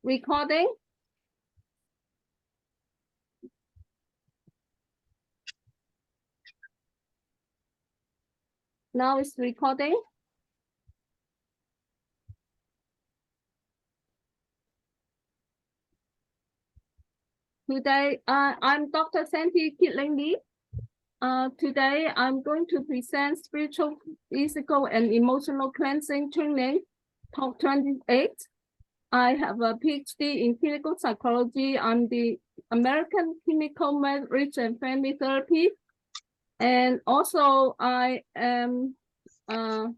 Recording. Now it's recording. Today, I'm Dr. Santy Lee. Today, I'm going to present spiritual, physical, and emotional cleansing training, Talk 28. I have a PhD in clinical psychology. I'm the American Clinical Marriage and Family Therapy. And also, I am the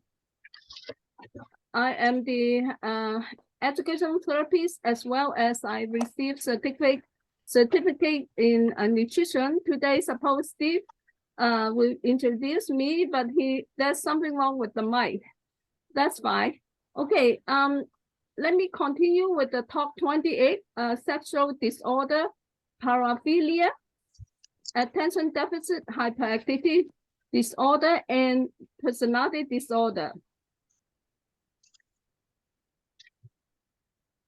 educational therapist, as well as I received certificate in nutrition. Today, suppose Steve will introduce me, but there's something wrong with the mic. That's fine. Okay, let me continue with the Talk 28, sexual disorder, paraphilia, attention deficit hyperactivity disorder, and personality disorder.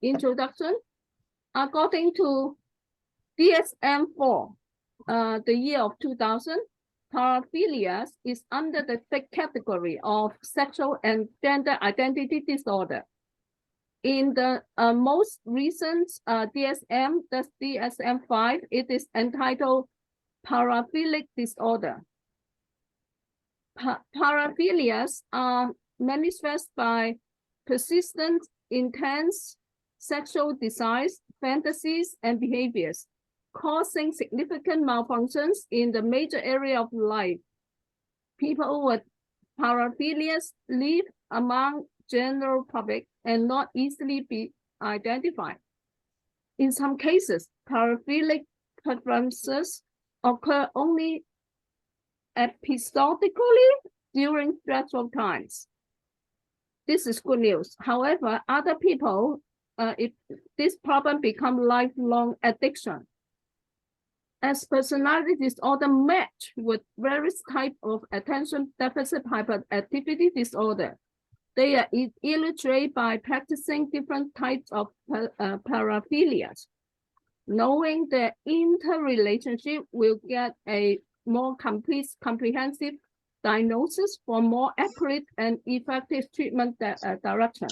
Introduction. According to DSM-4, the year of 2000, Paraphilias is under the SPECT category of sexual and gender identity disorder. In the most recent DSM, that's DSM-5, it is entitled paraphilic disorder. Paraphilias are manifest by persistent, intense sexual desires, fantasies, and behaviors, causing significant malfunctions in the major area of life. People with paraphilias live among general public and not easily be identified. In some cases, paraphilic preferences occur only episodically during stressful times. This is good news. However, other people, if this problem becomes lifelong addiction. As personality disorder match with various types of attention deficit hyperactivity disorder, they are illustrated by practicing different types of paraphilias. Knowing the interrelationship will get a more complete, comprehensive diagnosis for more accurate and effective treatment direction.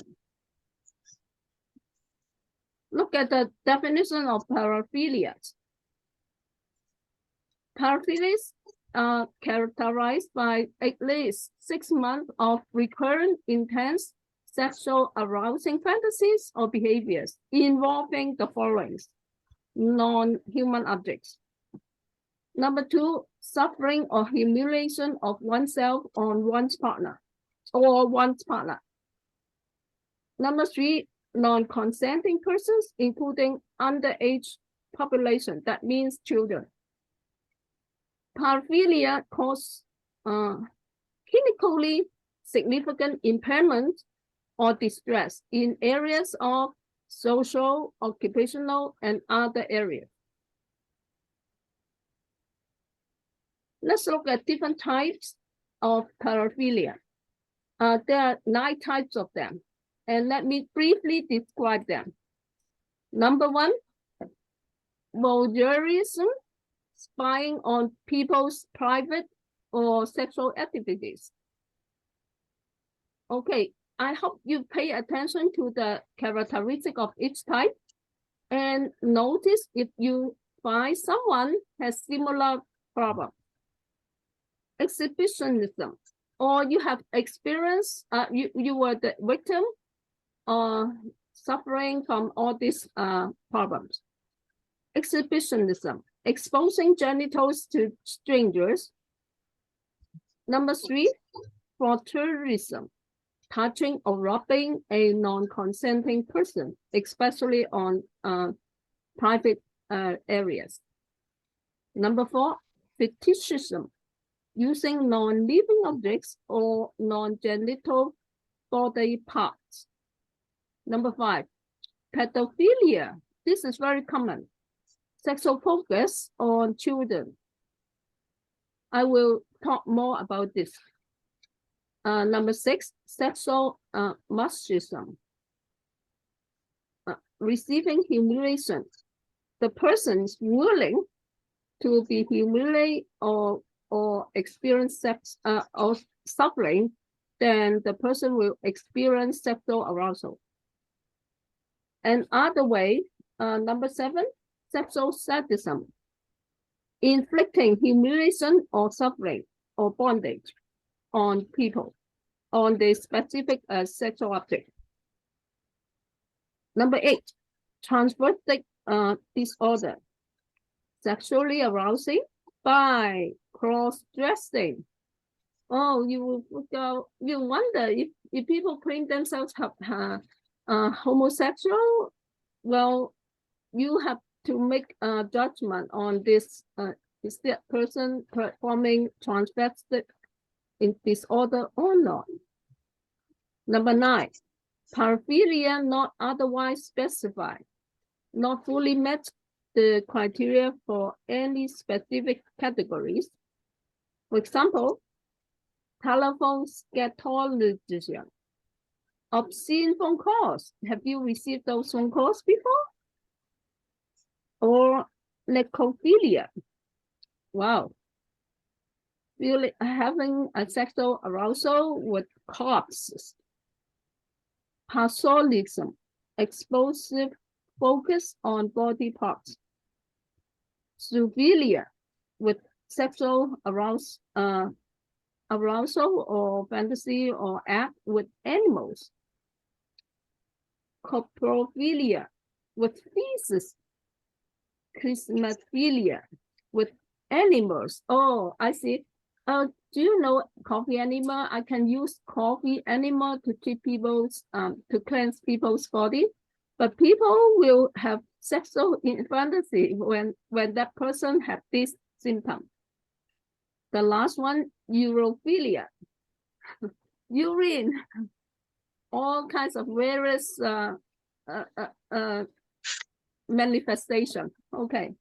Look at the definition of paraphilias. Paraphilias are characterized by at least 6 months of recurrent intense sexual arousing fantasies or behaviors involving the following: non-human objects. Number 2, suffering or humiliation of oneself on one's partner or one's partner. Number 3, non-consenting persons, including underage population, that means children. Paraphilia cause clinically significant impairment or distress in areas of social, occupational, and other areas. Let's look at different types of paraphilia. There are 9 types of them, and let me briefly describe them. Number 1, voyeurism, spying on people's private or sexual activities. Okay, I hope you pay attention to the characteristic of each type and notice if you find someone has similar problem. Exhibitionism, or you have experienced, you were the victim suffering from all these problems. Exhibitionism, exposing genitals to strangers. Number 3, voyeurism, touching or rubbing a non-consenting person, especially on private areas. Number 4, fetishism, using non-living objects or non-genital body parts. Number 5, pedophilia. This is very common. Sexual focus on children. I will talk more about this. Number 6, sexual masochism. receiving humiliation, the person is willing to be humiliated or experience sex or suffering, then the person will experience sexual arousal. And other way, number 7, sexual sadism, inflicting humiliation or suffering or bondage on people, on the specific sexual object. Number 8, transvestic disorder, sexually arousing by cross-dressing. Oh, you wonder if people claim themselves homosexual. Well, you have to make a judgment on this. Is that person performing transvestic in disorder or not? Number 9, paraphilia not otherwise specified, not fully met the criteria for any specific categories. For example, telephone scatology, obscene phone calls. Have you received those phone calls before? Or necrophilia. Wow. Really having a sexual arousal with corpses. Patholism, explosive focus on body parts. Zoophilia, with sexual arousal or fantasy or act with animals. Coprophilia, with feces. Chrysmatophilia, with animals. Oh, I see. Do you know coffee animal? I can use coffee animal to treat people's to cleanse people's body, but people will have sexual fantasy when that person have this symptom. The last one, urophilia, urine, all kinds of various manifestation. Okay.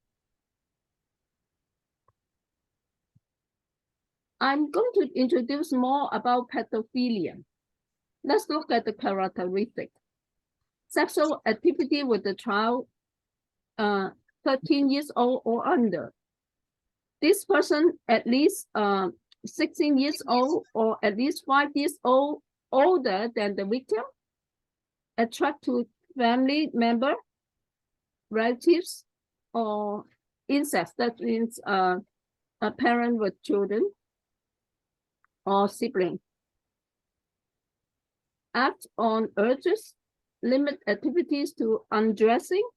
I'm going to introduce more about pedophilia. Let's look at the characteristics. Sexual activity with the child 13 years old or under. This person at least 16 years old or at least 5 years old older than the victim. Attract to family member, relatives, or incest. That means a parent with children or sibling. Act on urges, limit activities to undressing,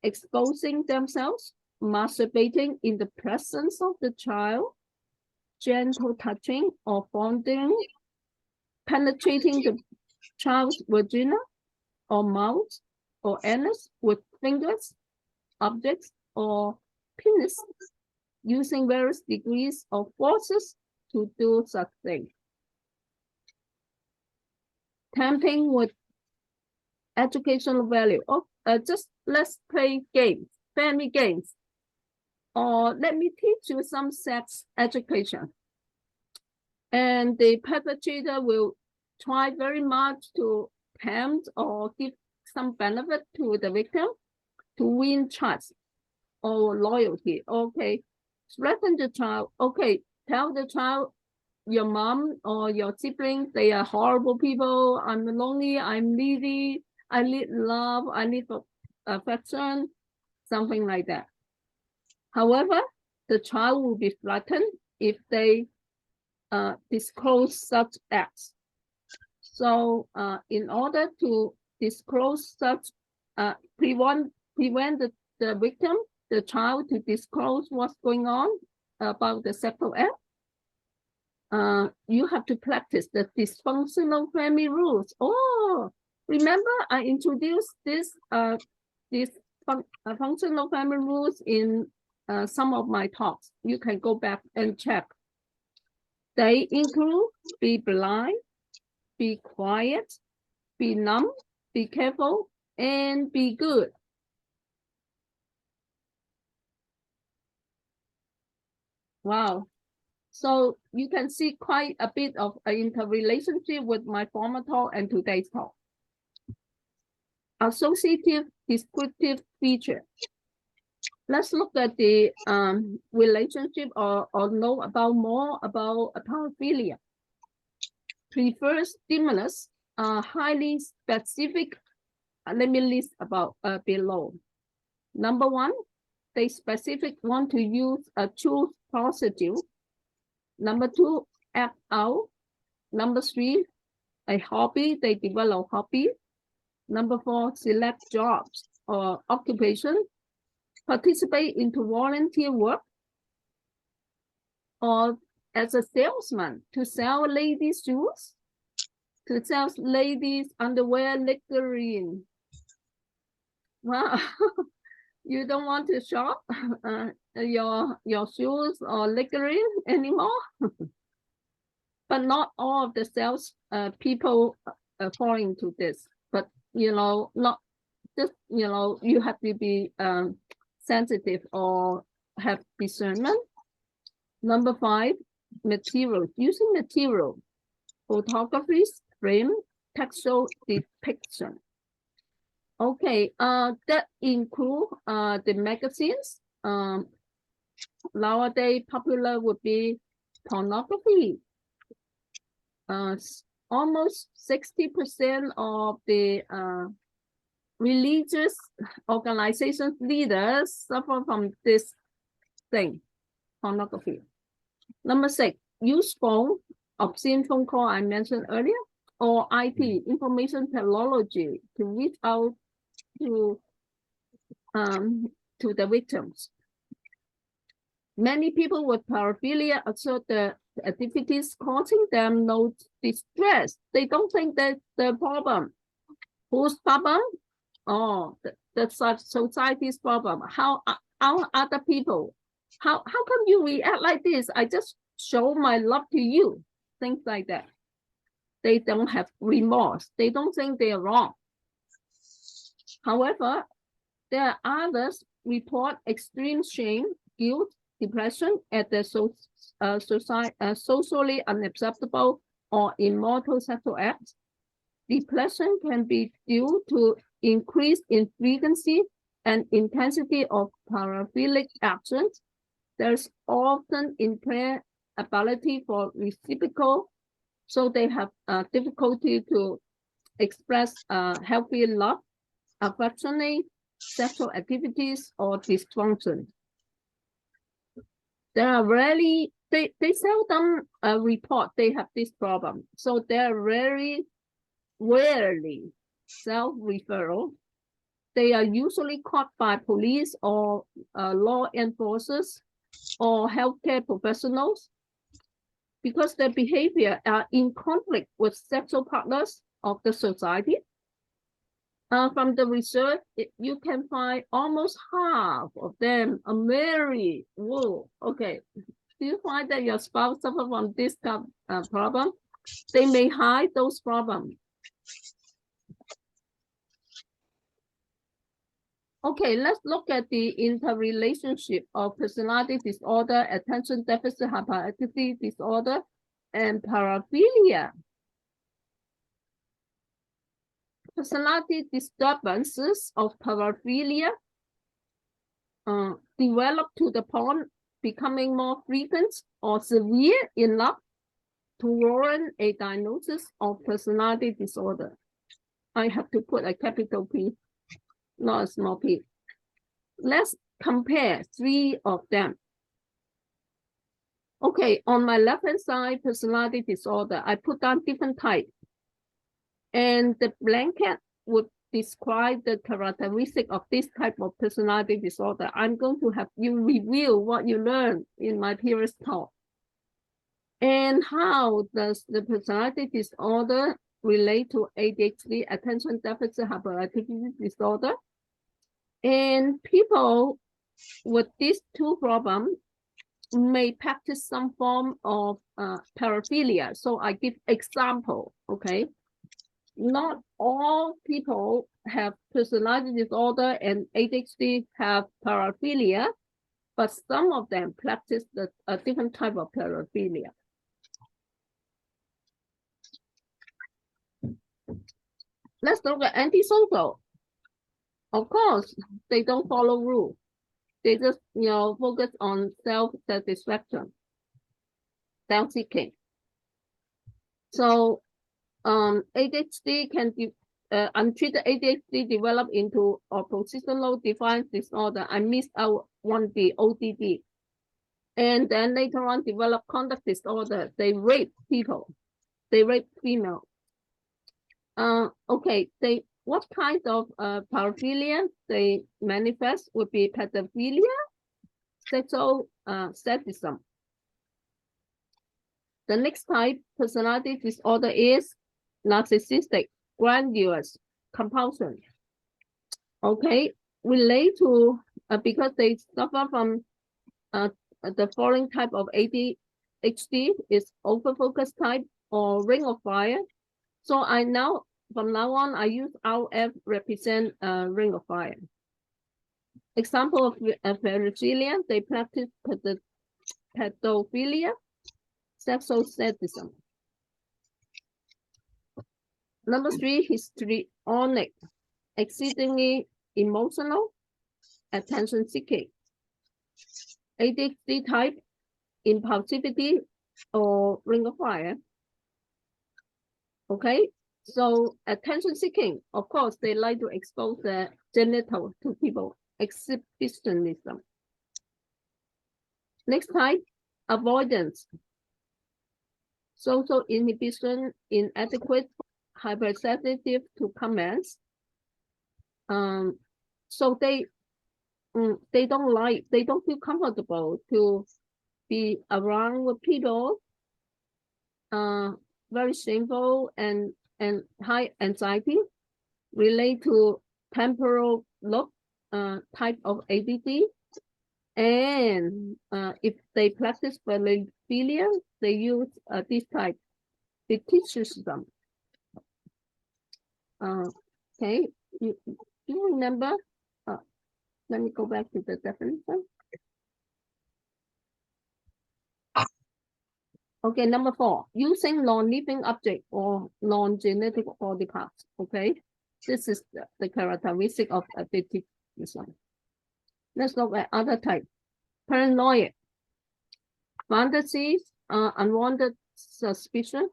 exposing themselves, masturbating in the presence of the child, gentle touching or fondling, penetrating the child's vagina or mouth or anus with fingers, objects, or penis, using various degrees of forces to do such thing. Tempting with educational value. Just let's play games, family games. Or let me teach you some sex education. And the perpetrator will try very much to tempt or give some benefit to the victim to win trust or loyalty. Okay, threaten the child. Okay, tell the child your mom or your siblings, they are horrible people. I'm lonely, I'm needy, I need love, I need affection, something like that. However, the child will be threatened if they disclose such acts. So in order to disclose such, prevent the victim, the child, to disclose what's going on about the sexual act, you have to practice the dysfunctional family rules. Oh, remember I introduced this functional family rules in some of my talks. You can go back and check. They include be blind, be quiet, be numb, be careful, and be good. Wow. So you can see quite a bit of an interrelationship with my former talk and today's talk. Associative descriptive feature. Let's look at the relationship or know about more about a paraphilia. Preferred stimulus are highly specific. Let me list about below. Number one, they specific want to use a true prostitute. Number two, act out. Number three, a hobby, they develop hobby. Number four, select jobs or occupation, participate into volunteer work, or as a salesman to sell ladies' shoes, to sell ladies' underwear, littering. Wow, you don't want to shop your shoes or littering anymore? But not all of the sales people fall into this. But not just you have to be sensitive or have discernment. Number five, materials. Using material, photographies, frame, textual depiction. Okay, that include the magazines. Nowadays, popular would be pornography. Almost 60% of the religious organizations leaders suffer from this thing, pornography. Number six, use phone, obscene phone call I mentioned earlier, or IT, information technology, to reach out to the victims. Many people with paraphilia assert the activities causing them no distress. They don't think that's the problem. Whose problem? Oh, the society's problem. How other people? How come you react like this? I just show my love to you. Things like that. They don't have remorse. They don't think they are wrong. However, there are others report extreme shame, guilt, depression at the socially unacceptable or immoral sexual acts. Depression can be due to increase in frequency and intensity of paraphilic actions. There's often impaired ability for reciprocal, so they have difficulty to express healthy love, affectionate sexual activities, or dysfunction. There are rarely, they seldom report they have this problem. So they're rarely self-referral. They are usually caught by police or law enforcers or healthcare professionals because their behavior are in conflict with sexual partners of the society. From the research, you can find almost half of them are married. Whoa, okay. Do you find that your spouse suffers from this problem? They may hide those problems. Okay, let's look at the interrelationship of personality disorder, attention deficit hyperactivity disorder, and paraphilia. Personality disturbances of paraphilia develop to the point becoming more frequent or severe enough to warrant a diagnosis of personality disorder. I have to put a capital P, not a small p. Let's compare three of them. Okay, on my left-hand side, personality disorder, I put down different types. And the blanket would describe the characteristic of this type of personality disorder. I'm going to have you review what you learned in my previous talk. And how does the personality disorder relate to ADHD, attention deficit hyperactivity disorder? And people with these two problems may practice some form of paraphilia. So I give example, okay? Not all people have personality disorder and ADHD have paraphilia. but some of them practice a different type of paraphilia. Let's look at antisocial. Of course, they don't follow rules. They just, focus on self-satisfaction, self-seeking. So, ADHD can be untreated ADHD develop into oppositional defiance disorder. I missed out one D, ODD. And then later on develop conduct disorder. They rape people. They rape female. Okay, what kind of paraphilia they manifest would be pedophilia, sexual sadism. The next type personality disorder is narcissistic, grandiose compulsion. Okay, relate to because they suffer from the following type of ADHD is overfocus type or ring of fire. So from now on, I use RF represent ring of fire. Example of Paraphilia, they practice pedophilia, sexual sadism. Number 3, histrionic, exceedingly emotional, attention seeking. ADHD type, impulsivity or ring of fire. Okay, so attention seeking, of course, they like to expose their genital to people, exhibitionism. Next type, avoidance, social inhibition, inadequate, hypersensitive to comments. So they don't feel comfortable to be around with people. Very shameful and high anxiety, relate to temporal lobe type of ADD. And if they practice Paraphilia, they use this type, fetishism. Okay, you remember? Let me go back to the definition. Okay, number 4, using non-living object or non-genetic body parts. Okay, this is the characteristic of fetishism. Let's look at other type. Paranoia, fantasies, unwanted suspicion,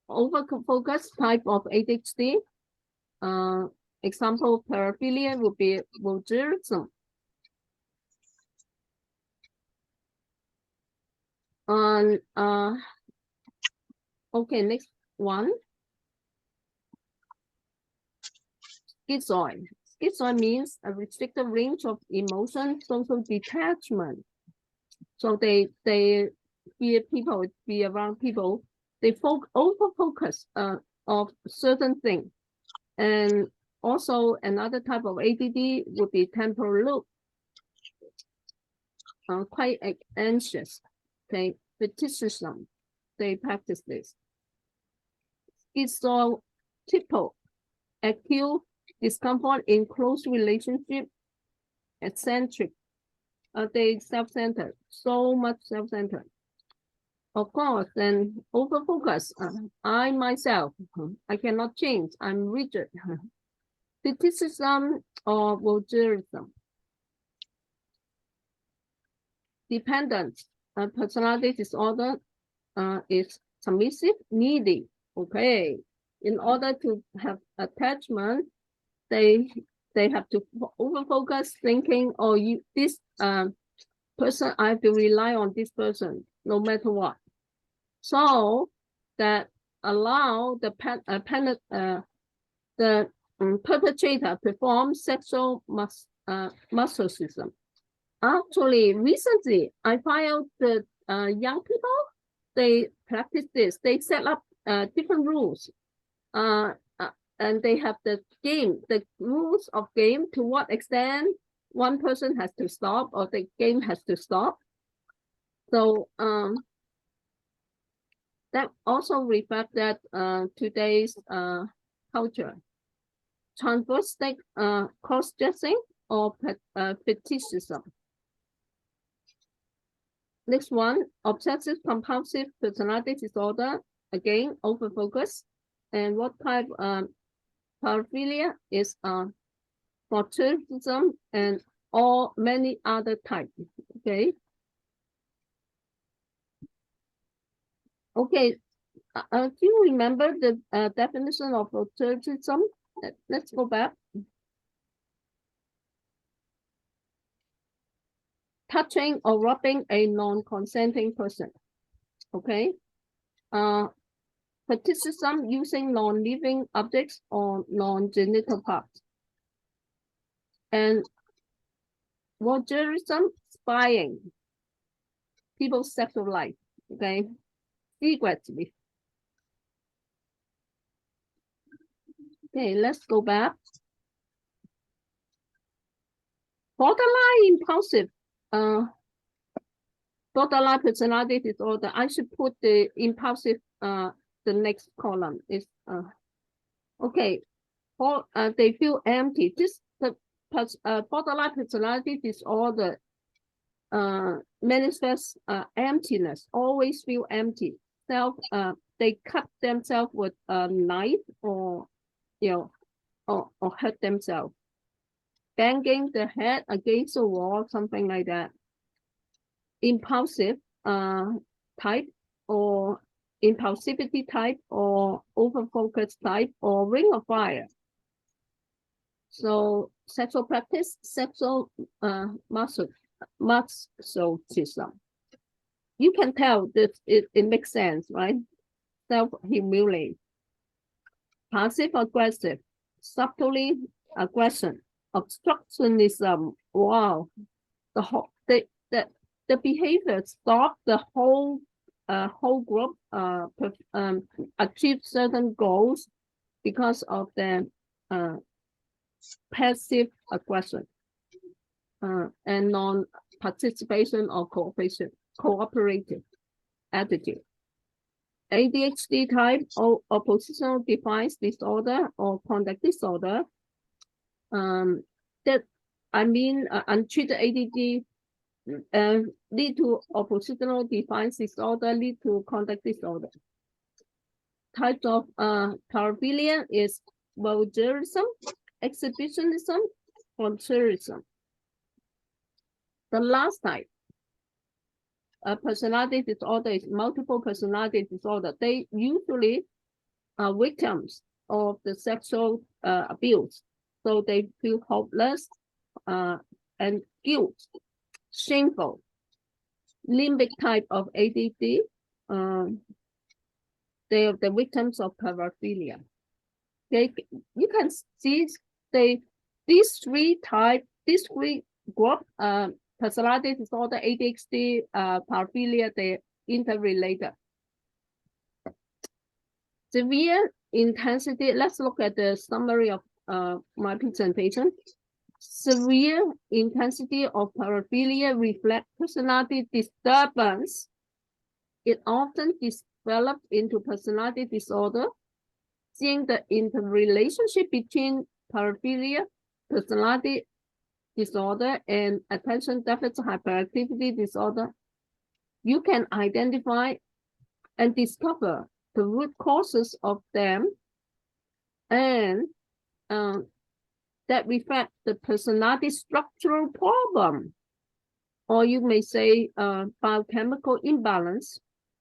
overfocus type of ADHD. Example, paraphilia would be voyeurism. Okay, next one. Schizoid. Schizoid means a restricted range of emotion, social detachment. So they fear people, be around people. They over-focus of certain things. And also another type of ADD would be temporal loop. Quite anxious. Okay, fetishism. They practice this. Schizotypal, acute discomfort in close relationship, eccentric. They self-centered, so much self-centered. Of course, then overfocus. I myself, I cannot change. I'm rigid. Fetishism or voyeurism. Dependent personality disorder is submissive, needy. Okay, in order to have attachment, they have to overfocus, thinking, oh, this person, I have to rely on this person no matter what. So that allow the perpetrator perform sexual masochism. Actually, recently I find out that young people, they practice this. They set up different rules, and they have the rules of game, to what extent one person has to stop or the game has to stop. So that also reflects that today's culture. Transvestic cross-dressing, or fetishism. Next one, obsessive compulsive personality disorder. Again, overfocus. And what type? Paraphilia is autism and all many other types. Okay. Okay. Do you remember the definition of autism? Let's go back. Touching or rubbing a non-consenting person. Okay. Fetishism using non-living objects or non-genital parts. And voyeurism, spying people's sexual life. Okay. Secretly. Okay, let's go back. Borderline impulsive. Borderline personality disorder. I should put the impulsive. The next column is okay. For they feel empty. This the borderline personality disorder manifests emptiness. Always feel empty. They cut themselves with a knife or or hurt themselves. Banging the head against the wall, something like that. Impulsive type or impulsivity type or overfocus type or ring of fire. So sexual practice, sexual masochism. You can tell that it makes sense, right? Self-humiliate. Passive aggressive, subtly aggression, obstructionism. Wow, the behavior stop the whole group achieve certain goals because of the passive aggression and non-participation or cooperative attitude. ADHD type or oppositional defiance disorder or conduct disorder. Untreated ADD lead to oppositional defiance disorder, lead to conduct disorder. Types of paraphilia is voyeurism, exhibitionism, frontierism. The last type, personality disorder is multiple personality disorder. They usually are victims of the sexual abuse. So they feel hopeless and guilt, shameful. Limbic type of ADD, they are the victims of paraphilia. You can see these three group, personality disorder, ADHD, paraphilia, they're interrelated. Severe intensity. Let's look at the summary of my presentation. Severe intensity of paraphilia reflect personality disturbance. It often develops into personality disorder. Seeing the interrelationship between paraphilia, personality disorder, and attention deficit hyperactivity disorder, you can identify and discover the root causes of them and that reflect the personality structural problem, or you may say biochemical imbalance,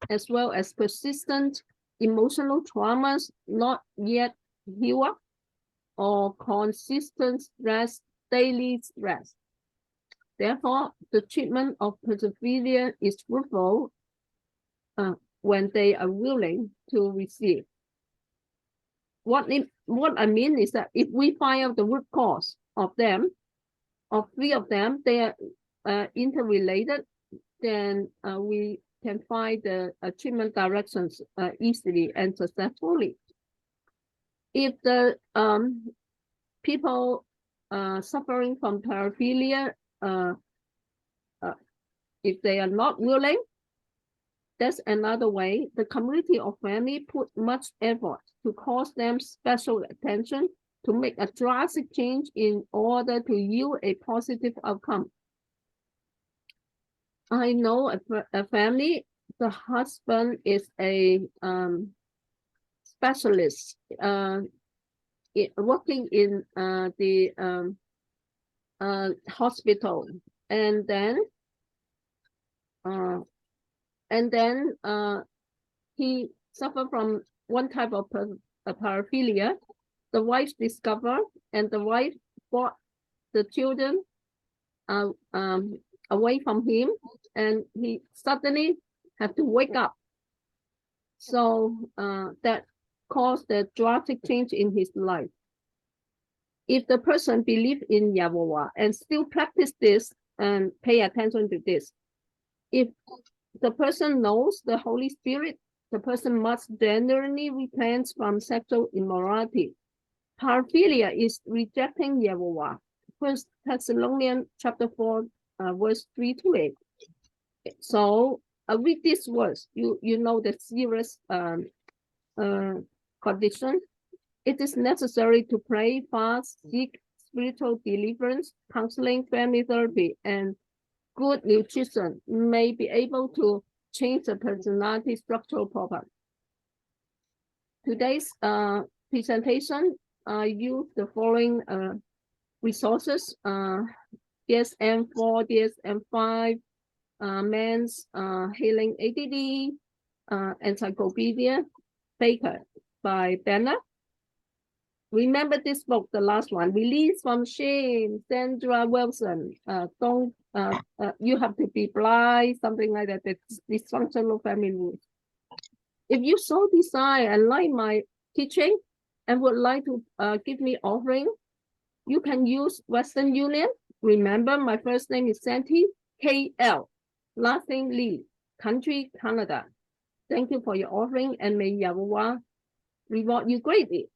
as well as persistent emotional traumas not yet healed or consistent stress, daily stress. Therefore, the treatment of paraphilia is fruitful when they are willing to receive. What I mean is that if we find out the root cause of them, of three of them, they are interrelated, then we can find the treatment directions easily and successfully. If the people suffering from paraphilia, if they are not willing, that's another way. The community of family put much effort to cause them special attention to make a drastic change in order to yield a positive outcome. I know a family, the husband is a specialist working in the hospital, and then he suffered from one type of paraphilia. The wife discovered, and the wife brought the children away from him, and he suddenly had to wake up. So that caused a drastic change in his life. If the person believes in Yahweh and still practice this and pay attention to this, if the person knows the Holy Spirit, the person must genuinely repent from sexual immorality. Paraphilia is rejecting Yahweh. 1 Thessalonians chapter 4, verse 3 to 8. So read this verse. You know the serious condition. It is necessary to pray, fast, seek spiritual deliverance, counseling, family therapy, and good nutrition may be able to change the personality structural problem. Today's presentation use the following resources: DSM-4, DSM-5, Men's Healing ADD, Encyclopedia Baker by Banner. Remember this book, the last one, Release from Shame, Sandra Wilson. Don't you have to be blind, something like that. It's dysfunctional family rules. If you so desire and like my teaching and would like to give me offering, you can use Western Union. Remember, my first name is Santy, KL, last name Lee, country Canada. Thank you for your offering, and may Yahweh reward you greatly.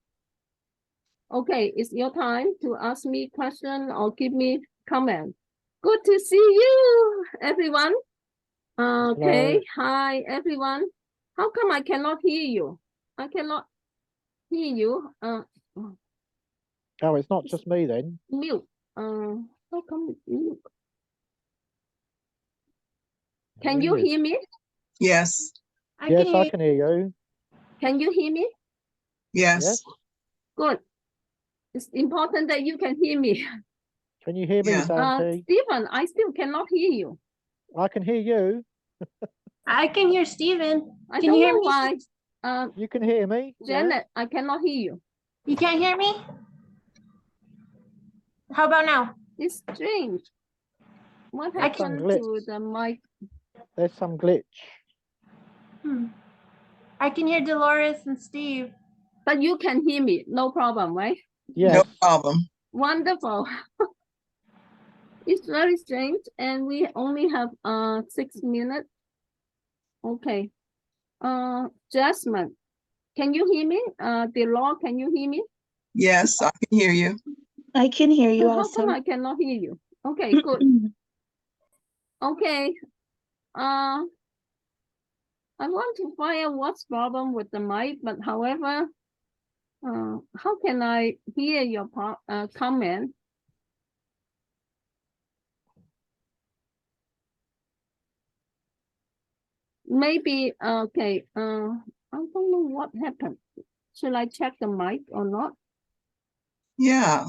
Okay, it's your time to ask me question or give me comment. Good to see you, everyone. Okay, hi, everyone. How come I cannot hear you? I cannot hear you. Oh, it's not just me then. Mute. How come it's mute? Can you hear me? Yes. I can hear you. Can you hear me? Yes. Good. It's important that you can hear me. Can you hear me, Santy? Stephen, I still cannot hear you. I can hear you. I can hear Stephen. I don't know why. You can hear me? Janet, I cannot hear you. You can't hear me? How about now? It's strange. What happened to the mic? There's some glitch. I can hear Dolores and Steve. But you can hear me, no problem, right? Yes. No problem. Wonderful. It's very strange, and we only have 6 minutes. Okay. Jasmine, can you hear me? Delore, can you hear me? Yes, I can hear you. I can hear you How also. come I cannot hear you? Okay, good. Okay. I want to find out what's problem with the mic, but however, how can I hear your comment? Maybe, okay, I don't know what happened. Should I check the mic or not? Yeah.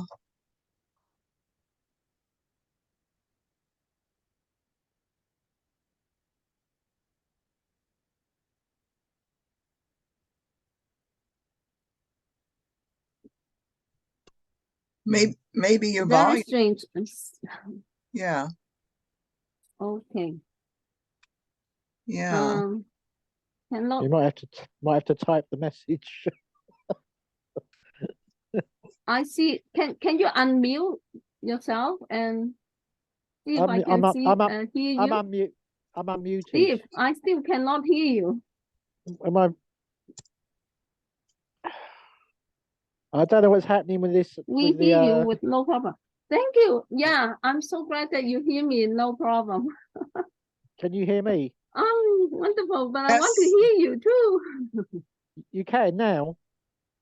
Maybe your volume. Very strange. Yeah. Okay. Yeah. Cannot. You might have to type the message. I see. Can you unmute yourself and see if I can hear you? I'm unmuted. Steve, I still cannot hear you. I don't know what's happening with this. We hear you with no problem. Thank you. Yeah, I'm so glad that you hear me. No problem. Can you hear me? Oh, wonderful. But yes. I want to hear you too. You can now.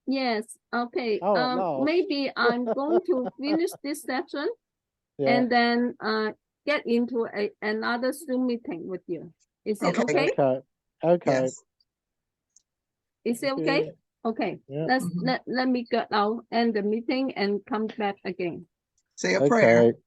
Yes, okay. Oh, at last. Maybe I'm going to finish this session Yeah. and then get into another Zoom meeting with you. Is it Okay. okay? Okay. Yes. Is it Thank okay? you. Okay. Yeah. Let's Mhm. let me get out end the meeting and come back again. Say a prayer. Okay.